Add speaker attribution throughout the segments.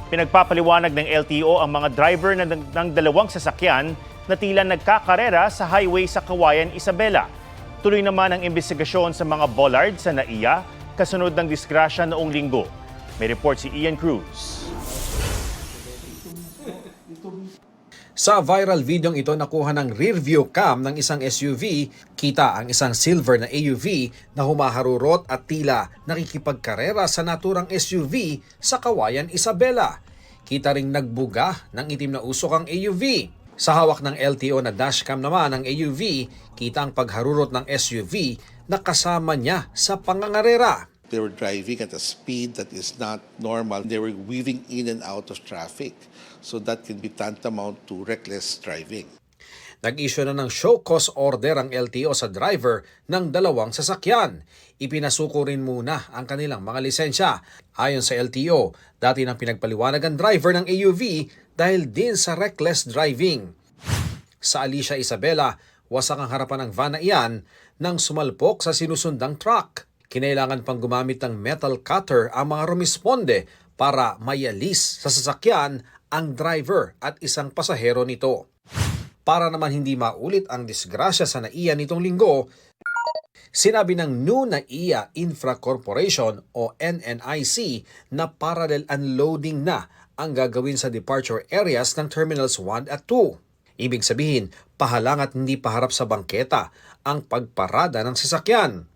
Speaker 1: Pinagpapaliwanag ng LTO ang mga driver ng dalawang sasakyan na tila nagkakarera sa highway sa Kawayan, Isabela. Tuloy naman ang imbestigasyon sa mga bollard sa NAIA kasunod ng disgrasya noong linggo. May report si Ian Cruz.
Speaker 2: Sa viral video ito nakuha ng rear view cam ng isang SUV, kita ang isang silver na AUV na humaharurot at tila nakikipagkarera sa naturang SUV sa Kawayan, Isabela. Kita ring nagbuga ng itim na usok ang AUV. Sa hawak ng LTO na dashcam naman ng AUV, kita ang pagharurot ng SUV na kasama niya sa pangangarera.
Speaker 3: They were driving at a speed that is not normal. They were weaving in and out of traffic. So that can be tantamount to reckless driving.
Speaker 2: Nag-issue na ng show cause order ang LTO sa driver ng dalawang sasakyan. Ipinasuko rin muna ang kanilang mga lisensya. Ayon sa LTO, dati nang pinagpaliwanag ang driver ng AUV dahil din sa reckless driving. Sa Alicia, Isabela, wasak ang harapan ng van na iyan nang sumalpok sa sinusundang truck. Kinailangan pang gumamit ng metal cutter ang mga rumisponde para mayalis sa sasakyan ang driver at isang pasahero nito. Para naman hindi maulit ang disgrasya sa NAIA nitong linggo, sinabi ng New NAIA Infra Corporation o NNIC na parallel unloading na ang gagawin sa departure areas ng Terminals 1 at 2. Ibig sabihin, pahalang at hindi paharap sa bangketa ang pagparada ng sasakyan.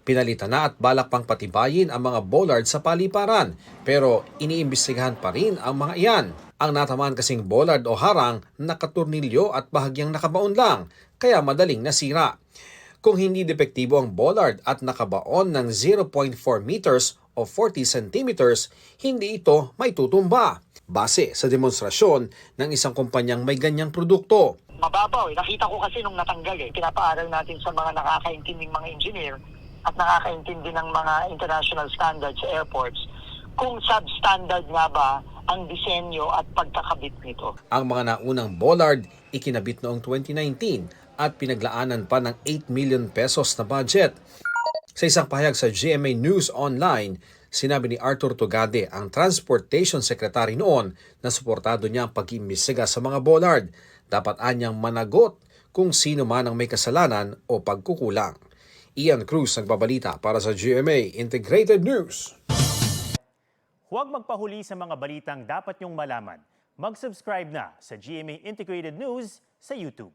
Speaker 2: Pinalitan na at balak pang patibayin ang mga bollard sa paliparan pero iniimbestigahan pa rin ang mga iyan. Ang natamaan kasing bollard o harang nakaturnilyo at bahagyang nakabaon lang kaya madaling nasira. Kung hindi depektibo ang bollard at nakabaon ng 0.4 meters o 40 centimeters, hindi ito may tutumba. Base sa demonstrasyon ng isang kumpanyang may ganyang produkto.
Speaker 4: Mababaw. Nakita ko kasi nung natanggal Pinapaaral natin sa mga nakakaintinding mga engineer at nakakaintindi ng mga international standards sa airports kung substandard nga ba ang disenyo at pagkakabit nito.
Speaker 2: Ang mga naunang bollard ikinabit noong 2019 at pinaglaanan pa ng 8 million pesos na budget. Sa isang pahayag sa GMA News Online, sinabi ni Arthur Tugade, ang Transportation Secretary noon, na suportado niya ang pag-iimbestiga sa mga bollard. Dapat anyang managot kung sino man ang may kasalanan o pagkukulang. Ian Cruz nagbabalita para sa GMA Integrated News.
Speaker 1: Huwag magpahuli sa mga balitang dapat niyong malaman. Mag-subscribe na sa GMA Integrated News sa YouTube.